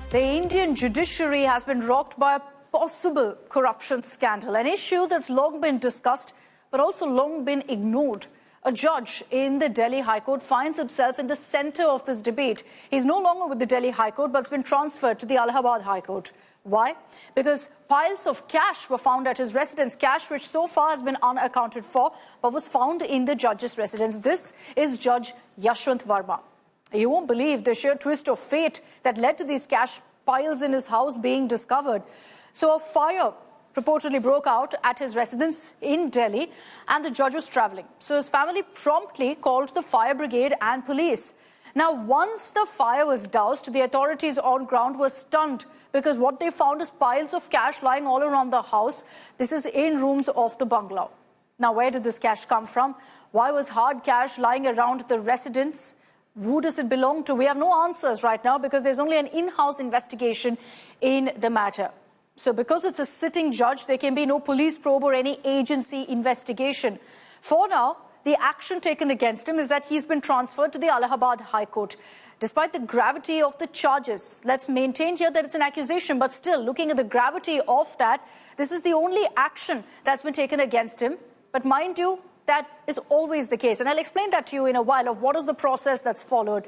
The Indian judiciary has been rocked by a possible corruption scandal, an issue that's long been discussed but also long been ignored. A judge in the Delhi High Court finds himself in the centre of this debate. He's no longer with the Delhi High Court but has been transferred to the Allahabad High Court. Why? Because piles of cash were found at his residence, cash which so far has been unaccounted for but was found in the judge's residence. This is Judge Yashwant Verma. You won't believe the sheer twist of fate that led to these cash piles in his house being discovered. So a fire purportedly broke out at his residence in Delhi and the judge was travelling. So his family promptly called the fire brigade and police. Now, once the fire was doused, the authorities on ground were stunned because what they found is piles of cash lying all around the house. This is in rooms of the bungalow. Now, where did this cash come from? Why was hard cash lying around the residence? Who does it belong to? We have no answers right now because there's only an in-house investigation in the matter. So because it's a sitting judge, there can be no police probe or any agency investigation. For now, the action taken against him is that he's been transferred to the Allahabad High Court. Despite the gravity of the charges, let's maintain here that it's an accusation, but still, looking at the gravity of that, this is the only action that's been taken against him. But mind you, that is always the case. And I'll explain that to you in a while of what is the process that's followed.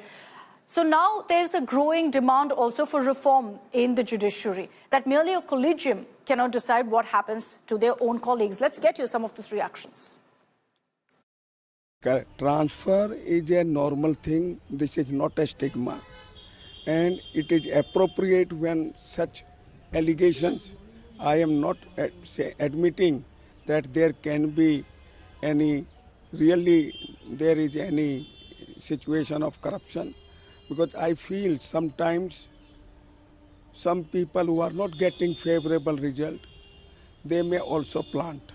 So now there's a growing demand also for reform in the judiciary, that merely a collegium cannot decide what happens to their own colleagues. Let's get you some of these reactions. Transfer is a normal thing. This is not a stigma. And it is appropriate when such allegations, I am not admitting that there can be any situation of corruption, because I feel sometimes some people who are not getting favorable result, they may also plant.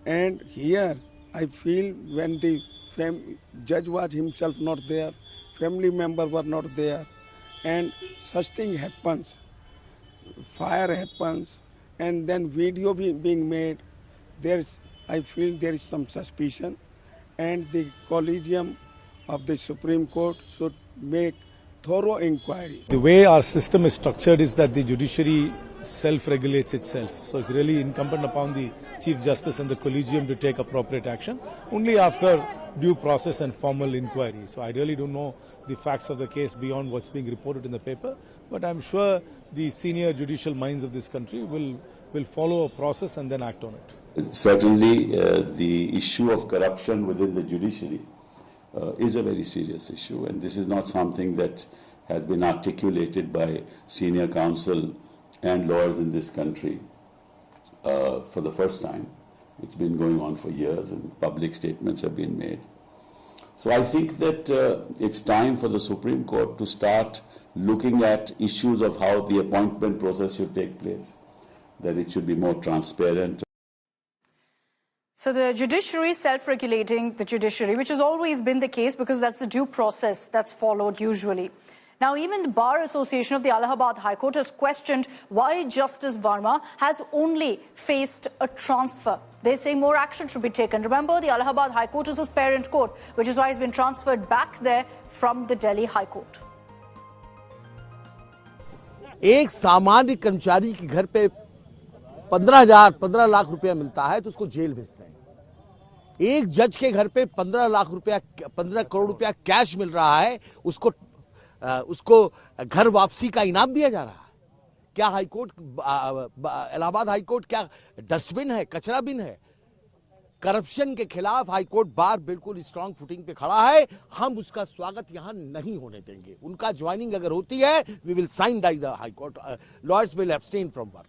And here I feel when the judge was himself not there, family members were not there, and such thing happens, fire happens, and then video being made, I feel there is some suspicion, and the collegium of the Supreme Court should make thorough inquiry. The way our system is structured is that the judiciary self-regulates itself. So it's really incumbent upon the Chief Justice and the collegium to take appropriate action only after due process and formal inquiry. So I really don't know the facts of the case beyond what's being reported in the paper, but I'm sure the senior judicial minds of this country will follow a process and then act on it. Certainly, the issue of corruption within the judiciary is a very serious issue, and this is not something that has been articulated by senior counsel and lawyers in this country for the first time. It's been going on for years, and public statements have been made. So I think that it's time for the Supreme Court to start looking at issues of how the appointment process should take place, that it should be more transparent. So the judiciary self-regulating the judiciary, which has always been the case because that's the due process that's followed usually. Now, even the Bar Association of the Allahabad High Court has questioned why Justice Verma has only faced a transfer. They say more action should be taken. Remember, the Allahabad High Court is his parent court, which is why he's been transferred back there from the Delhi High Court. एक सामान्य कर्मचारी के घर पे 15 लाख रुपया मिलता है तो उसको जेल भेजते हैं। एक जज के घर पे 15 करोड़ रुपया कैश मिल रहा है, उसको घर वापसी का इनाम दिया जा रहा है। क्या हाईकोर्ट, इलाहाबाद हाईकोर्ट क्या डस्टबिन है, कचरा बिन है? करप्शन के खिलाफ हाईकोर्ट बार बिल्कुल स्ट्रांग फुटिंग पे खड़ा है। हम उसका स्वागत यहां नहीं होने देंगे। उनका ज्वाइनिंग अगर होती है, we will sine die the High Court, lawyers will abstain from work.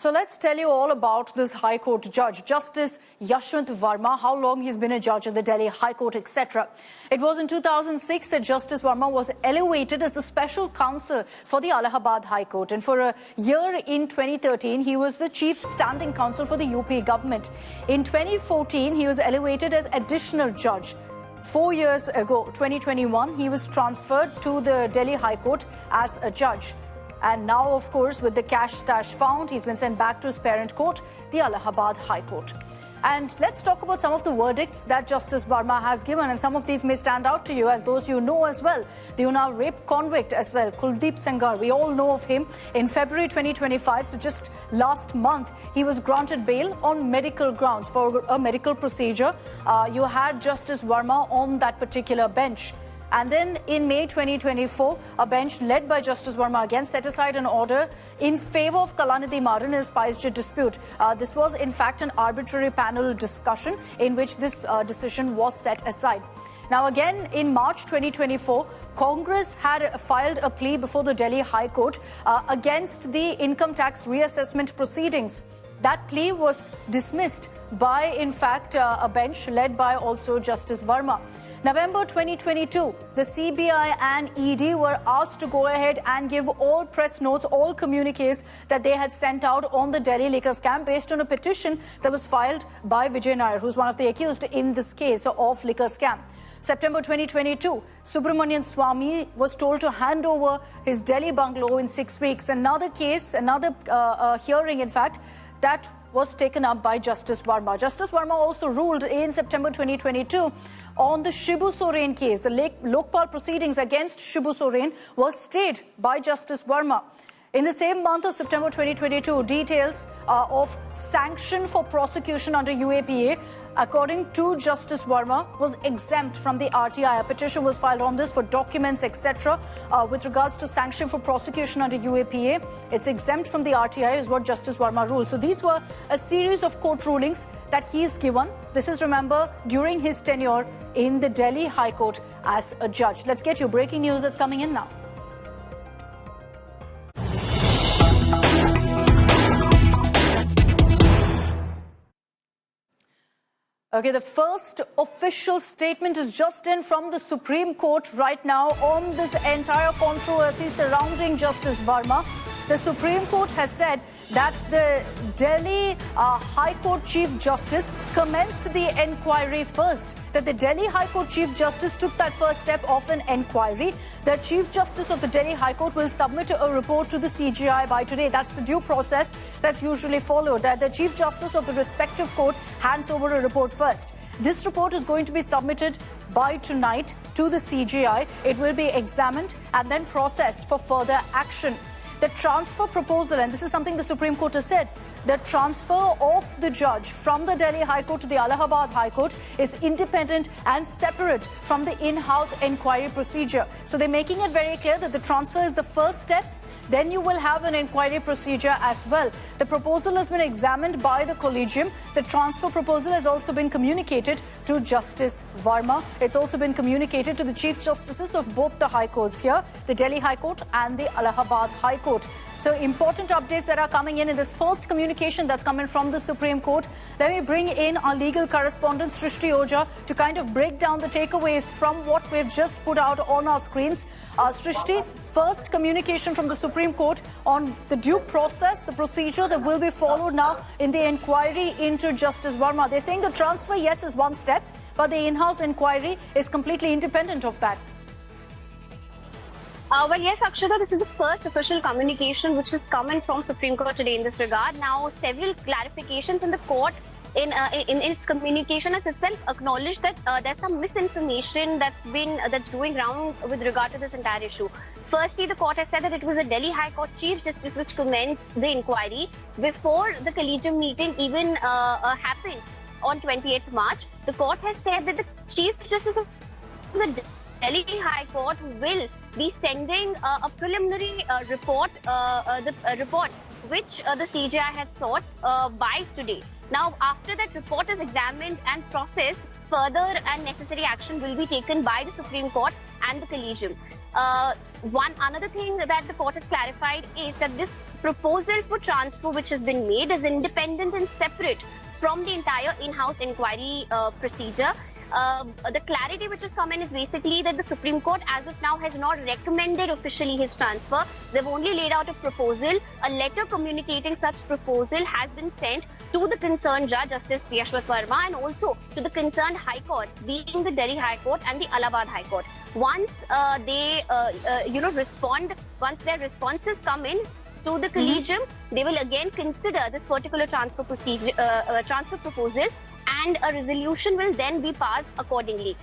So let's tell you all about this High Court judge, Justice Yashwant Verma, how long he's been a judge in the Delhi High Court, etc. It was in 2006 that Justice Verma was elevated as the special counsel for the Allahabad High Court. And for a year in 2013, he was the chief standing counsel for the UP government. In 2014, he was elevated as additional judge. 4 years ago, 2021, he was transferred to the Delhi High Court as a judge. And now, of course, with the cash stash found, he's been sent back to his parent court, the Allahabad High Court. And let's talk about some of the verdicts that Justice Verma has given, and some of these may stand out to you as those you know as well. The Unnao rape convict as well, Kuldeep Sengar, we all know of him. In February 2025, so just last month, he was granted bail on medical grounds for a medical procedure. You had Justice Verma on that particular bench. And then in May 2024, a bench led by Justice Verma again set aside an order in favor of Kalanidhi Maran in a SpiceJet dispute. This was in fact an arbitrary panel discussion in which this decision was set aside. Now again in March 2024, Congress had filed a plea before the Delhi High Court against the income tax reassessment proceedings. That plea was dismissed by in fact a bench led by also Justice Verma. November 2022, the CBI and ED were asked to go ahead and give all press notes, all communiques that they had sent out on the Delhi liquor scam based on a petition that was filed by Vijay Nair, who's one of the accused in this case of liquor scam. September 2022, Subramanian Swamy was told to hand over his Delhi bungalow in 6 weeks. Another case, another hearing in fact, that was taken up by Justice Verma. Justice Verma also ruled in September 2022 on the Shibu Soren case. The Lokpal proceedings against Shibu Soren were stayed by Justice Verma. In the same month of September 2022, details of sanction for prosecution under UAPA, according to Justice Verma, was exempt from the RTI. A petition was filed on this for documents, etc. With regards to sanction for prosecution under UAPA, it's exempt from the RTI is what Justice Verma ruled. So these were a series of court rulings that he's given. This is, remember, during his tenure in the Delhi High Court as a judge. Let's get you breaking news that's coming in now. Okay, the first official statement is just in from the Supreme Court right now on this entire controversy surrounding Justice Verma. The Supreme Court has said that the Delhi High Court Chief Justice commenced the enquiry first, that the Delhi High Court Chief Justice took that first step of an enquiry. The Chief Justice of the Delhi High Court will submit a report to the CJI by today. That's the due process that's usually followed, that the Chief Justice of the respective court hands over a report first. This report is going to be submitted by tonight to the CJI. It will be examined and then processed for further action. The transfer proposal, and this is something the Supreme Court has said, the transfer of the judge from the Delhi High Court to the Allahabad High Court is independent and separate from the in-house inquiry procedure. So they're making it very clear that the transfer is the first step. Then you will have an inquiry procedure as well. The proposal has been examined by the collegium. The transfer proposal has also been communicated to Justice Verma. It's also been communicated to the Chief Justices of both the High Courts here, the Delhi High Court and the Allahabad High Court. So important updates that are coming in this first communication that's coming from the Supreme Court. Let me bring in our legal correspondent, Srishti Oja, to kind of break down the takeaways from what we've just put out on our screens. Srishti, first communication from the Supreme Court on the due process, the procedure that will be followed now in the inquiry into Justice Verma. They're saying the transfer, yes, is one step, but the in-house inquiry is completely independent of that. Well, yes, Akshita, this is the first official communication which is coming from Supreme Court today in this regard. Now, several clarifications in the court in its communication has itself acknowledged that there's some misinformation that's doing round with regard to this entire issue. Firstly, the court has said that it was a Delhi High Court Chief Justice which commenced the inquiry before the collegium meeting even happened on 28th March. The court has said that the Chief Justice of the Delhi High Court will be sending a preliminary report, which the CJI had sought by today. Now, after that report is examined and processed, further and necessary action will be taken by the Supreme Court and the collegium. Another thing that the court has clarified is that this proposal for transfer which has been made is independent and separate from the entire in-house inquiry procedure. The clarity which has come in is basically that the Supreme Court as of now has not recommended officially his transfer. They've only laid out a proposal. A letter communicating such proposal has been sent to the concerned judge, Justice Yashwant Verma, and also to the concerned high courts, being the Delhi High Court and the Allahabad High Court. Once they respond, once their responses come in to the collegium, they will again consider this particular transfer proposal and a resolution will then be passed accordingly.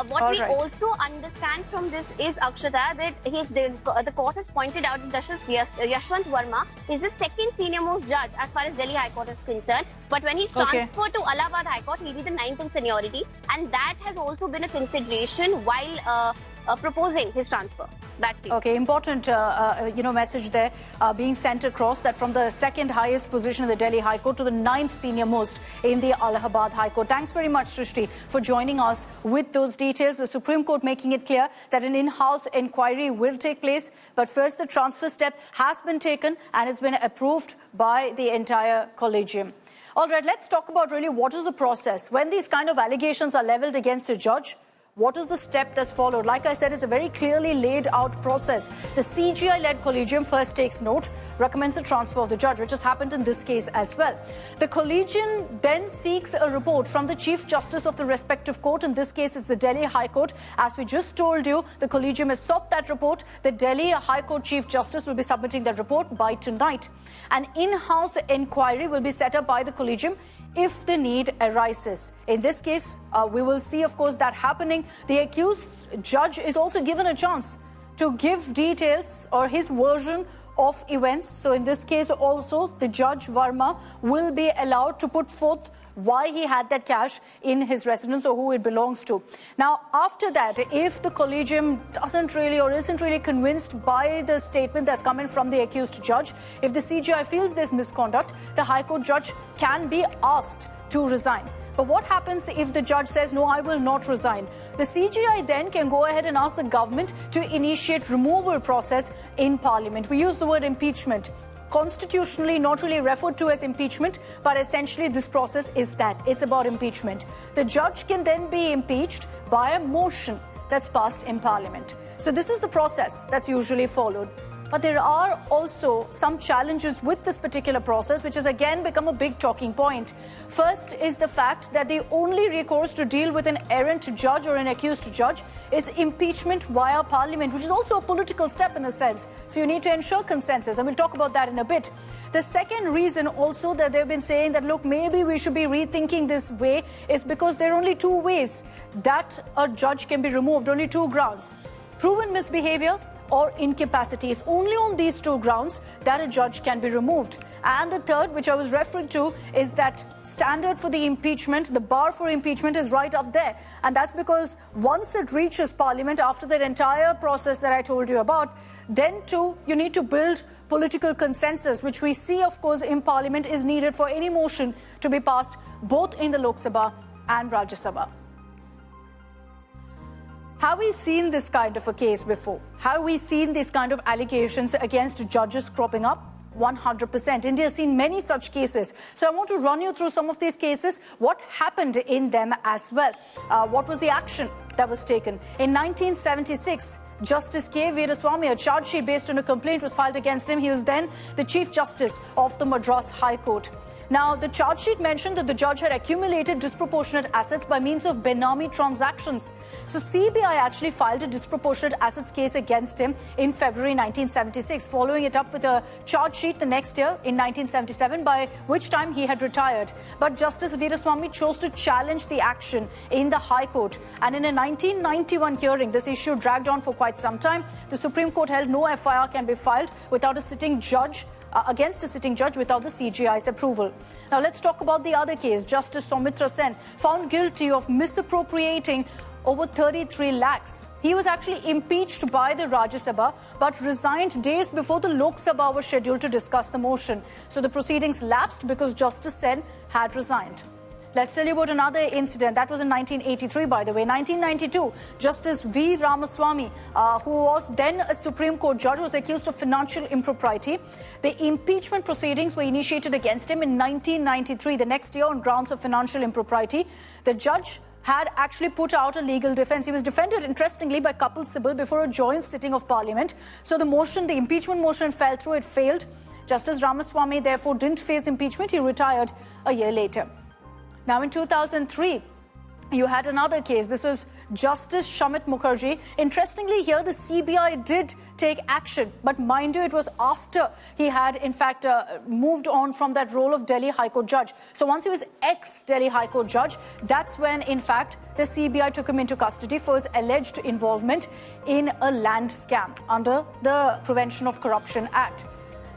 What we also understand from this is, Akshita, that the court has pointed out that Justice Yashwant Verma is the second senior most judge as far as Delhi High Court is concerned. But when he's transferred to Allahabad High Court, he'll be the 9th in seniority. And that has also been a consideration while proposing his transfer. Back to you. Okay, important message there being sent across, that from the second highest position in the Delhi High Court to the 9th senior most in the Allahabad High Court. Thanks very much, Srishti, for joining us with those details. The Supreme Court making it clear that an in-house inquiry will take place. But first, the transfer step has been taken and it's been approved by the entire collegium. All right, let's talk about really what is the process. When these kind of allegations are leveled against a judge, what is the step that's followed? Like I said, it's a very clearly laid out process. The CGI-led collegium first takes note, recommends the transfer of the judge, which has happened in this case as well. The collegium then seeks a report from the Chief Justice of the respective court. In this case, it's the Delhi High Court. As we just told you, the collegium has sought that report. The Delhi High Court Chief Justice will be submitting that report by tonight. An in-house inquiry will be set up by the collegium if the need arises. In this case, we will see, of course, that happening. The accused judge is also given a chance to give details or his version of events. So in this case also, the Judge Verma will be allowed to put forth why he had that cash in his residence or who it belongs to. Now, after that, if the collegium doesn't really or isn't really convinced by the statement that's coming from the accused judge, if the CGI feels there's misconduct, the High Court judge can be asked to resign. But what happens if the judge says, no, I will not resign? The CGI then can go ahead and ask the government to initiate removal process in Parliament. We use the word impeachment. Constitutionally not really referred to as impeachment, but essentially this process is that. It's about impeachment. The judge can then be impeached by a motion that's passed in Parliament. So this is the process that's usually followed. But there are also some challenges with this particular process, which has again become a big talking point. First is the fact that the only recourse to deal with an errant judge or an accused judge is impeachment via Parliament, which is also a political step in a sense. So you need to ensure consensus, and we'll talk about that in a bit. The second reason also that they've been saying that, look, maybe we should be rethinking this way is because there are only two ways that a judge can be removed, only two grounds: proven misbehavior or incapacity. It's only on these two grounds that a judge can be removed. And the third, which I was referring to, is that standard for the impeachment, the bar for impeachment is right up there. And that's because once it reaches Parliament, after that entire process that I told you about, then too, you need to build political consensus, which we see, of course, in Parliament is needed for any motion to be passed, both in the Lok Sabha and Rajya Sabha. Have we seen this kind of a case before? Have we seen these kind of allegations against judges cropping up? 100%. India has seen many such cases. So I want to run you through some of these cases, what happened in them as well. What was the action that was taken? In 1976, Justice K. Veeraswamy, a charge sheet based on a complaint was filed against him. He was then the Chief Justice of the Madras High Court. Now, the charge sheet mentioned that the judge had accumulated disproportionate assets by means of Benami transactions. So CBI actually filed a disproportionate assets case against him in February 1976, following it up with a charge sheet the next year in 1977, by which time he had retired. But Justice Veeraswamy chose to challenge the action in the High Court. And in a 1991 hearing, this issue dragged on for quite some time. The Supreme Court held no FIR can be filed without a sitting judge, against a sitting judge without the CGI's approval. Now let's talk about the other case. Justice Soumitra Sen, found guilty of misappropriating over 33 lakhs. He was actually impeached by the Rajya Sabha but resigned days before the Lok Sabha was scheduled to discuss the motion. So the proceedings lapsed because Justice Sen had resigned. Let's tell you about another incident. That was in 1983, by the way. 1992, Justice V. Ramaswamy, who was then a Supreme Court judge, was accused of financial impropriety. The impeachment proceedings were initiated against him in 1993, the next year, on grounds of financial impropriety. The judge had actually put out a legal defense. He was defended, interestingly, by Kapil Sibal before a joint sitting of Parliament. So the motion, the impeachment motion, fell through. It failed. Justice Ramaswamy, therefore, didn't face impeachment. He retired a year later. Now, in 2003, you had another case. This was Justice Shamit Mukherjee. Interestingly, here the CBI did take action, but mind you, it was after he had, in fact, moved on from that role of Delhi High Court judge. So once he was ex-Delhi High Court judge, that's when, in fact, the CBI took him into custody for his alleged involvement in a land scam under the Prevention of Corruption Act.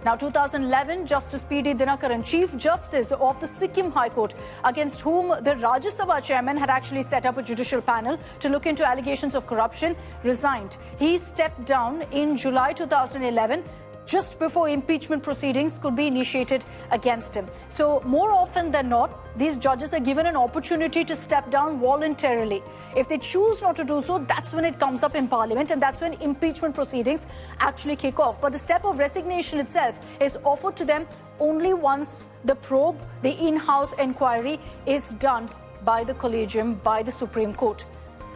Now, 2011, Justice P.D. Dinakaran, Chief Justice of the Sikkim High Court, against whom the Rajya Sabha chairman had actually set up a judicial panel to look into allegations of corruption, resigned. He stepped down in July 2011, just before impeachment proceedings could be initiated against him. So more often than not, these judges are given an opportunity to step down voluntarily. If they choose not to do so, that's when it comes up in Parliament, and that's when impeachment proceedings actually kick off. But the step of resignation itself is offered to them only once the probe, the in-house inquiry, is done by the Collegium, by the Supreme Court.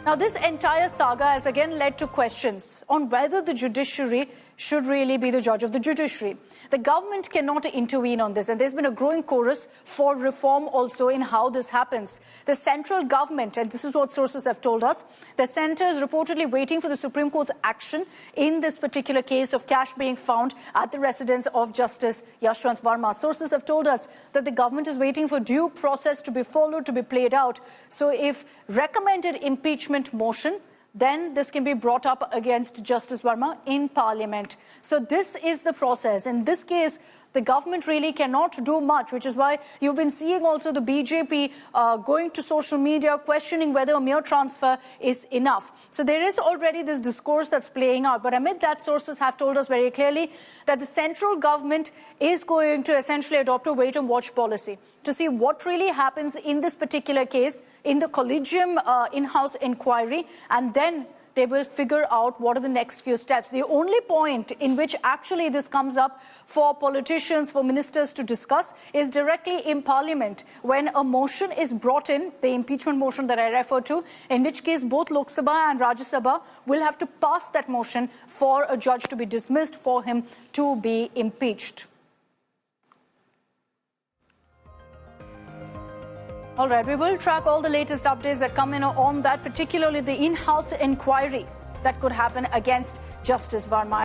Now, this entire saga has again led to questions on whether the judiciary should really be the judge of the judiciary. The government cannot intervene on this, and there's been a growing chorus for reform also in how this happens. The central government, and this is what sources have told us, the centre is reportedly waiting for the Supreme Court's action in this particular case of cash being found at the residence of Justice Yashwant Verma. Sources have told us that the government is waiting for due process to be followed, to be played out. So if recommended impeachment motion, then this can be brought up against Justice Verma in Parliament. So this is the process. In this case, the government really cannot do much, which is why you've been seeing also the BJP going to social media, questioning whether a mere transfer is enough. So there is already this discourse that's playing out. But amid that, sources have told us very clearly that the central government is going to essentially adopt a wait-and-watch policy to see what really happens in this particular case in the Collegium in-house inquiry, and then they will figure out what are the next few steps. The only point in which actually this comes up for politicians, for ministers to discuss is directly in Parliament, when a motion is brought in, the impeachment motion that I referred to, in which case both Lok Sabha and Rajya Sabha will have to pass that motion for a judge to be dismissed, for him to be impeached. All right, we will track all the latest updates that come in on that, particularly the in-house inquiry that could happen against Justice Verma.